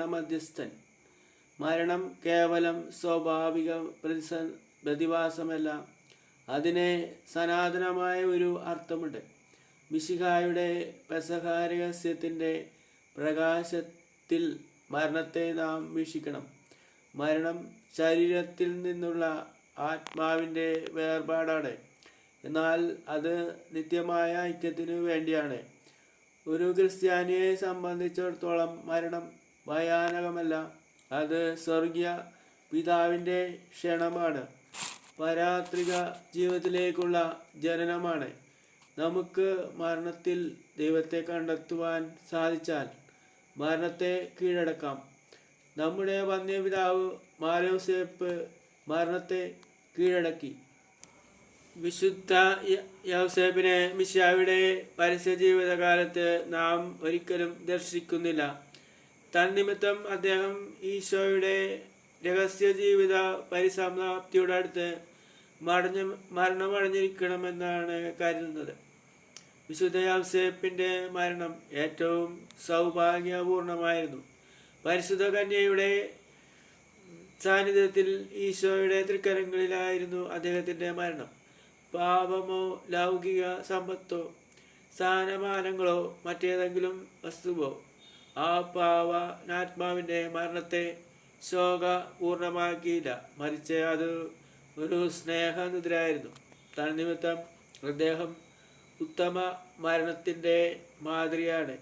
മരണമധ്യസ്ഥൻ. മരണം കേവലം സ്വാഭാവിക പ്രതിഭാസമല്ല, അതിന് സനാതനമായ ഒരു അർത്ഥമുണ്ട്. മിശിഹായുടെ പെസഹ രഹസ്യത്തിൻ്റെ പ്രകാശത്തിൽ മരണത്തെ നാം വീക്ഷിക്കണം. മരണം ശരീരത്തിൽ നിന്നുള്ള ആത്മാവിൻ്റെ വേർപാടാണ്, എന്നാൽ അത് നിത്യമായ ഐക്യത്തിനു വേണ്ടിയാണ്. ഒരു ക്രിസ്ത്യാനിയെ സംബന്ധിച്ചിടത്തോളം മരണം ഭയാനകമല്ല, അത് സ്വർഗീയ പിതാവിൻ്റെ ക്ഷണമാണ്, പാരത്രിക ജീവിതത്തിലേക്കുള്ള ജനനമാണ്. നമുക്ക് മരണത്തിൽ ദൈവത്തെ കണ്ടെത്തുവാൻ സാധിച്ചാൽ മരണത്തെ കീഴടക്കാം. നമ്മുടെ വന്യപിതാവ് മാർ യൗസേപ്പ് മരണത്തെ കീഴടക്കി. വിശുദ്ധ യൗസേപ്പിനെ മിശിഹായുടെ പരസ്യ ജീവിതകാലത്ത് നാം ഒരിക്കലും ദർശിക്കുന്നില്ല. തന്നിമിത്തം അദ്ദേഹം ഈശോയുടെ രഹസ്യ ജീവിത പരിസമാപ്തിയുടെ അടുത്ത് മരണമടഞ്ഞിരിക്കണമെന്നാണ് കരുതുന്നത്. വിശുദ്ധ യൗസേപ്പിൻ്റെ മരണം ഏറ്റവും സൗഭാഗ്യപൂർണമായിരുന്നു. പരിശുദ്ധ കന്യയുടെ സാന്നിധ്യത്തിൽ ഈശോയുടെ തൃക്കരങ്ങളിലായിരുന്നു അദ്ദേഹത്തിൻ്റെ മരണം. പാപമോ ലൗകിക സമ്പത്തോ സ്ഥാനമാനങ്ങളോ മറ്റേതെങ്കിലും വസ്തുവോ ആ പാവനാത്മാവിൻ്റെ മരണത്തെ ശോകപൂർണമാക്കിയില്ല, മറിച്ച് അത് ഒരു സ്നേഹനിദ്രയായിരുന്നു. തന്നിമിത്തം അദ്ദേഹം ഉത്തമ മരണത്തിൻ്റെ മാതൃകയാണ്,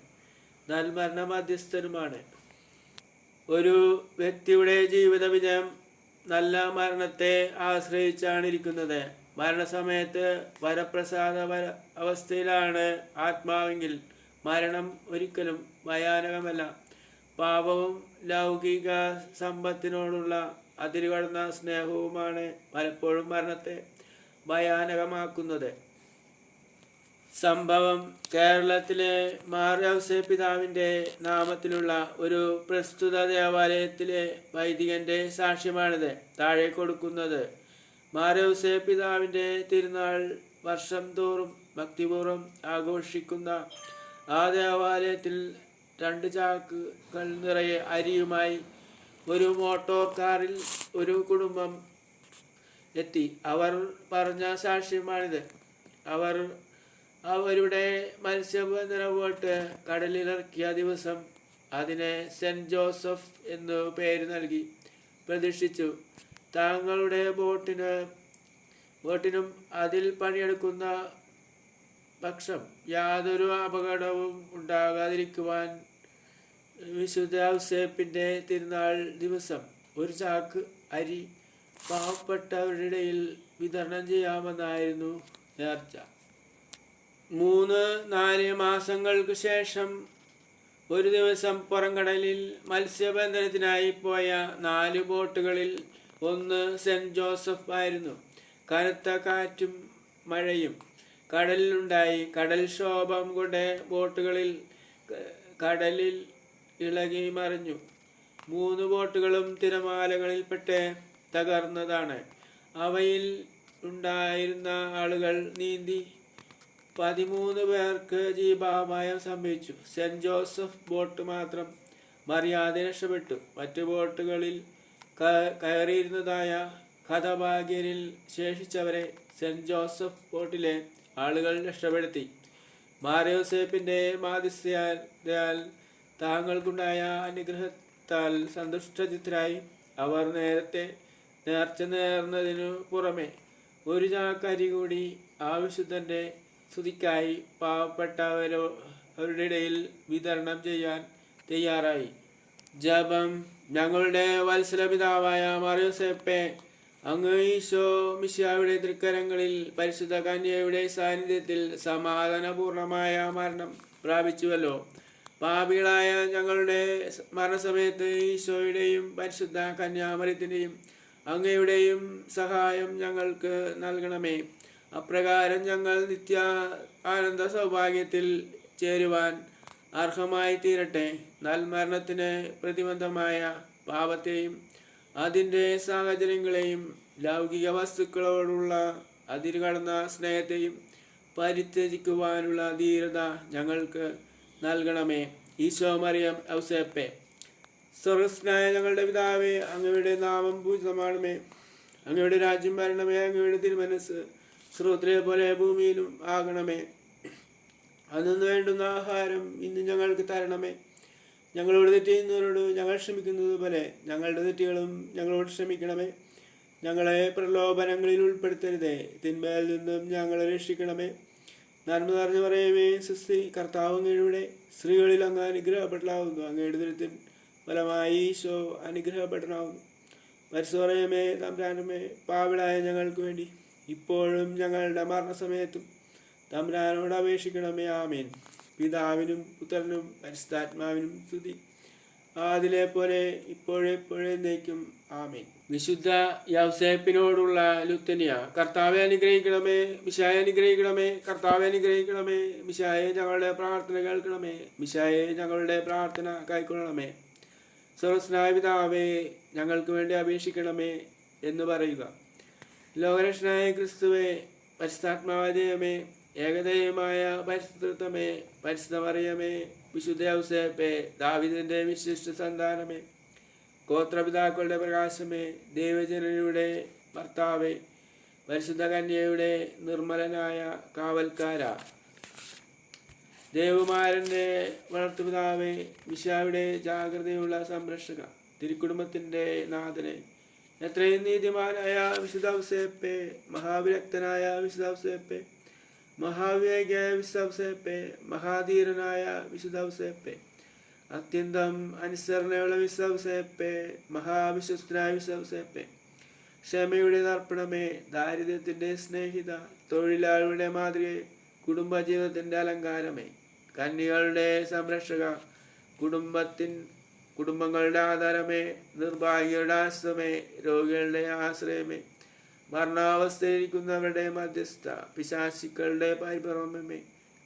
നൽമരണ മധ്യസ്ഥനുമാണ്. ഒരു വ്യക്തിയുടെ ജീവിത വിജയം നല്ല മരണത്തെ ആശ്രയിച്ചാണ് ഇരിക്കുന്നത്. മരണസമയത്ത് വരപ്രസാദ അവസ്ഥയിലാണ് ആത്മാവെങ്കിൽ മരണം ഒരിക്കലും ഭയാനകമല്ല. പാപവും ലൗകിക സമ്പത്തിനോടുള്ള അതിരുകടന്ന സ്നേഹവുമാണ് പലപ്പോഴും മരണത്തെ ഭയാനകമാക്കുന്നത്. സംഭവം കേരളത്തിലെ മാർ യൗസേപ്പ് പിതാവിൻ്റെ നാമത്തിലുള്ള ഒരു പ്രസ്തുത ദേവാലയത്തിലെ വൈദികൻ്റെ സാക്ഷ്യമാണിത് താഴെ കൊടുക്കുന്നത്. മാർ യൗസേപ്പ് പിതാവിൻ്റെ തിരുനാൾ വർഷം തോറും ഭക്തിപൂർവ്വം ആഘോഷിക്കുന്ന ആ ദേവാലയത്തിൽ 2 ചാക്കുകൾ നിറയെ അരിയുമായി ഒരു മോട്ടോർ കാറിൽ ഒരു കുടുംബം എത്തി. അവർ പറഞ്ഞ സാക്ഷ്യമാണിത്. അവർ അവരുടെ മത്സ്യബന്ധന ബോട്ട് കടലിലിറക്കിയ ദിവസം അതിനെ സെൻറ്റ് ജോസഫ് എന്നു പേര് നൽകി പ്രതിഷ്ഠിച്ചു. തങ്ങളുടെ ബോട്ടിനും അതിൽ പണിയെടുക്കുന്ന പക്ഷം യാതൊരു അപകടവും ഉണ്ടാകാതിരിക്കുവാൻ വിശുദ്ധ യൗസേപ്പിൻ്റെ തിരുനാൾ ദിവസം 1 ചാക്ക് അരി പാവപ്പെട്ടവരുടെ ഇടയിൽ വിതരണം ചെയ്യാമെന്നായിരുന്നു നേർച്ച. 3-4 മാസങ്ങൾക്ക് ശേഷം ഒരു ദിവസം പുറംകടലിൽ മത്സ്യബന്ധനത്തിനായി പോയ 4 ബോട്ടുകളിൽ ഒന്ന് സെൻറ്റ് ജോസഫ് ആയിരുന്നു. കനത്ത കാറ്റും മഴയും കടലിലുണ്ടായി. കടൽക്ഷോഭം കൊണ്ട് ബോട്ടുകളിൽ കടലിൽ ഇളകി മറിഞ്ഞു. 3 ബോട്ടുകളും തിരമാലകളിൽപ്പെട്ട് തകർന്നതാണ്. അവയിൽ ഉണ്ടായിരുന്ന ആളുകൾ നീന്തി 13 പേർക്ക് ജീവാപായം സംഭവിച്ചു. സെൻറ്റ് ജോസഫ് ബോട്ട് മാത്രം മറിയാതെ രക്ഷപ്പെട്ടു. മറ്റു ബോട്ടുകളിൽ കയറിയിരുന്നതായ ഹതഭാഗ്യരിൽ ശേഷിച്ചവരെ സെൻറ്റ് ജോസഫ് ബോട്ടിലെ ആളുകൾ രക്ഷപ്പെടുത്തി. മാർ യൗസേപ്പിൻ്റെ മാധ്യസ്ഥതയാൽ താങ്കൾക്കുണ്ടായ അനുഗ്രഹത്താൽ സന്തുഷ്ടചിത്തരായി അവർ നേരത്തെ നേർച്ച നേർന്നതിനു പുറമെ 1 ചാക്ക് അരി കൂടി ആ വിശുദ്ധൻ്റെ സ്തുതിക്കായി പാവപ്പെട്ടവരുടെ ഇടയിൽ വിതരണം ചെയ്യാൻ തയ്യാറായി. ജപം. ഞങ്ങളുടെ വത്സല പിതാവായ മാർ യൗസേപ്പേ, അങ്ങ് ഈശോ മിശിഹായുടെ തൃക്കരങ്ങളിൽ പരിശുദ്ധ കന്യയുടെ സാന്നിധ്യത്തിൽ സമാധാനപൂർണമായ മരണം പ്രാപിച്ചുവല്ലോ. പാപികളായ ഞങ്ങളുടെ മരണസമയത്ത് ഈശോയുടെയും പരിശുദ്ധ കന്യാമറിയത്തിൻ്റെയും അങ്ങയുടെയും സഹായം ഞങ്ങൾക്ക് നൽകണമേ. അപ്രകാരം ഞങ്ങൾ നിത്യ ആനന്ദ സൗഭാഗ്യത്തിൽ ചേരുവാൻ അർഹമായി തീരട്ടെ. നൽമരണത്തിന് പ്രതിബന്ധമായ പാപത്തെയും അതിൻ്റെ സാഹചര്യങ്ങളെയും ലൗകിക വസ്തുക്കളോടുള്ള അതിരുകടന്ന സ്നേഹത്തെയും പരിത്യജിക്കുവാനുള്ള ധീരത ഞങ്ങൾക്ക് നൽകണമേ. ഈശോ മറിയം യൗസേപ്പേ, സ്വർഗസ്നായ ഞങ്ങളുടെ പിതാവേ, അങ്ങയുടെ നാമം പൂജിതമാണമേ. അങ്ങയുടെ രാജ്യം വരണമേ. അങ്ങയുടെ തിരുമനസ് സ്രോതത്തിലെ പോലെ ഭൂമിയിലും ആകണമേ. അന്നു വേണ്ടുന്ന ആഹാരം ഇന്ന് ഞങ്ങൾക്ക് തരണമേ. ഞങ്ങളോട് തെറ്റ് ചെയ്യുന്നവരോട് ഞങ്ങൾ ക്ഷമിക്കുന്നത് പോലെ ഞങ്ങളുടെ തെറ്റുകളും ഞങ്ങളോട് ക്ഷമിക്കണമേ. ഞങ്ങളെ പ്രലോഭനങ്ങളിൽ ഉൾപ്പെടുത്തരുതേ, തിന്മയിൽ നിന്നും ഞങ്ങളെ രക്ഷിക്കണമേ. നന്മ നിറഞ്ഞു പറയുമേ സുസ്തി, കർത്താവ് അങ്ങയുടെ സ്ത്രീകളിൽ അങ്ങ് അനുഗ്രഹപ്പെടലാവുന്നു. അങ്ങയുടെ ദുരിതത്തിൻ ഫലമായി ഈശോ അനുഗ്രഹപ്പെടനാവുന്നു. പരിശോറയമേ തമ്പുരാനമേ, പാവിളായ ഞങ്ങൾക്ക് വേണ്ടി ഇപ്പോഴും ഞങ്ങളുടെ മരണസമയത്തും തമ്പുരാനോട് അപേക്ഷിക്കണമേ. ആമേൻ. പിതാവിനും പുത്രനും പരിശുദ്ധാത്മാവിനും സ്തുതി, അതിലെ പോലെ ഇപ്പോഴെപ്പോഴേക്കും ആമേൻ. വിശുദ്ധ യൗസേപ്പിനോടുള്ള ലുത്തനിയ. കർത്താവെ അനുഗ്രഹിക്കണമേ, മിശായെ അനുഗ്രഹിക്കണമേ. കർത്താവെ അനുഗ്രഹിക്കണമേ, മിശായെ ഞങ്ങളുടെ പ്രാർത്ഥന കേൾക്കണമേ. മിശായെ ഞങ്ങളുടെ പ്രാർത്ഥന കൈക്കൊള്ളണമേ. സ്വർഗസ്നായ പിതാവേ, ഞങ്ങൾക്ക് വേണ്ടി അപേക്ഷിക്കണമേ എന്ന് പറയുക. ലോകരക്ഷനായ ക്രിസ്തുവേ, പരിശുദ്ധാത്മാവായ ദൈവമേ, ഏകദൈവമായ പരിശുദ്ധമേ, പരിശുദ്ധ മറിയമേ, വിശുദ്ധ യൗസേപ്പേ, ദാവീദിന്റെ വിശിഷ്ട സന്താനമേ, ഗോത്രപിതാക്കളുടെ പ്രകാശമേ, ദൈവജനയുടെ ഭർത്താവേ, പരിശുദ്ധ കന്യയുടെ നിർമ്മലനായ കാവൽക്കാര, ദേവകുമാരൻ്റെ വളർത്തുപിതാവേ, മിശിഹായുടെ ജാഗ്രതയുള്ള സംരക്ഷക, തിരുക്കുടുംബത്തിൻ്റെ നാഥനെ, എത്രയും നീതിമാനായ വിശുദ്ധ ഔസേപ്പേ, മഹാവിരക്തനായ വിശുദ്ധ ഔസേപ്പേ, മഹാവിവേകിയായ വിശുദ്ധ ഔസേപ്പേ, മഹാധീരനായ വിശുദ്ധ ഔസേപ്പേ, അത്യന്തം അനുസരണയുള്ള വിശുദ്ധ ഔസേപ്പേ, മഹാവിശ്വസ്തനായ വിശുദ്ധ ഔസേപ്പേ, ക്ഷമയുടെ തർപ്പണമേ, ദാരിദ്ര്യത്തിൻ്റെ സ്നേഹിത, തൊഴിലാളിയുടെ മാതൃകയെ, കുടുംബജീവിതത്തിൻ്റെ അലങ്കാരമേ, കന്യകളുടെ സംരക്ഷക, കുടുംബങ്ങളുടെ ആധാരമേ, നിർഭാഗ്യരുടെ ആശ്രമേ, രോഗികളുടെ ആശ്രയമേ, മരണാവസ്ഥയിരിക്കുന്നവരുടെ മധ്യസ്ഥ, പിശാചുക്കളുടെ പരിഭ്രമമേ,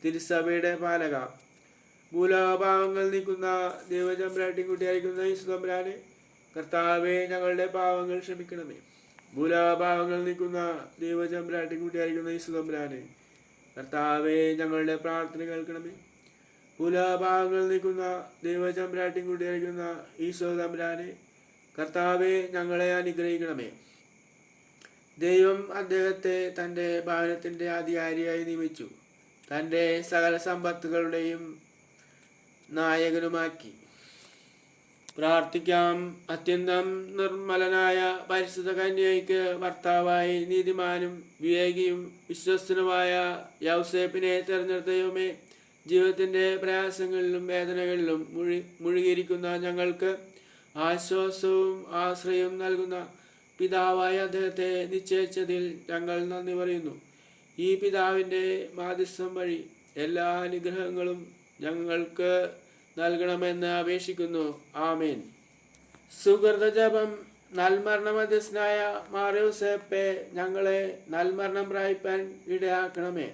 തിരുസഭയുടെ പാലക, ഭൂലോകപാവങ്ങൾ നീക്കുന്ന ദൈവചമ്പ്രാട്ടിൻകുട്ടിയായിരിക്കുന്ന യേശുതമ്പുരാനെ, കർത്താവേ ഞങ്ങളുടെ പാവങ്ങൾ ക്ഷമിക്കണമേ. ഭൂലോകപാവങ്ങൾ നീക്കുന്ന ദൈവചമ്പ്രാട്ടിൻകുട്ടിയായിരിക്കുന്ന യേശുതമ്പുരാനെ, കർത്താവേ ഞങ്ങളുടെ പ്രാർത്ഥന കേൾക്കണമേ. ഭൂലോകപാവങ്ങൾ നീക്കുന്ന ദൈവചമ്പ്രാട്ടിൻകുട്ടിയായിരിക്കുന്ന ഈശോ തമ്പുരാനെ, കർത്താവേ ഞങ്ങളെ അനുഗ്രഹിക്കണമേ. ദൈവം അദ്ദേഹത്തെ തൻ്റെ ഭവനത്തിൻ്റെ അധികാരിയായി നിയമിച്ചു, തൻ്റെ സകല സമ്പത്തുകളുടെയും നായകനുമാക്കി. പ്രാർത്ഥിക്കാം. അത്യന്തം നിർമ്മലനായ പരിശുദ്ധ കന്യകയ്ക്ക് ഭർത്താവായി നീതിമാനും വിവേകിയും വിശ്വസ്തനുമായ യൗസേപ്പിനെ തിരഞ്ഞെടുത്ത ദൈവമേ, ജീവിതത്തിൻ്റെ പ്രയാസങ്ങളിലും വേദനകളിലും മുഴുകിയിരിക്കുന്ന ഞങ്ങൾക്ക് ആശ്വാസവും ആശ്രയവും നൽകുന്ന പിതാവായ അദ്ദേഹത്തെ നിശ്ചയിച്ചതിൽ ഞങ്ങൾ നന്ദി പറയുന്നു. ഈ പിതാവിൻ്റെ മാധ്യസ്ഥം വഴി എല്ലാ അനുഗ്രഹങ്ങളും ഞങ്ങൾക്ക് നൽകണമെന്ന് അപേക്ഷിക്കുന്നു. ആമേൻ. സുഹൃത ജപം. നൽമരണ മധ്യസ്ഥനായ മാർ യൗസേപ്പേ, ഞങ്ങളെ നൽമരണം പ്രാപിപ്പാൻ ഇടയാക്കണമേ.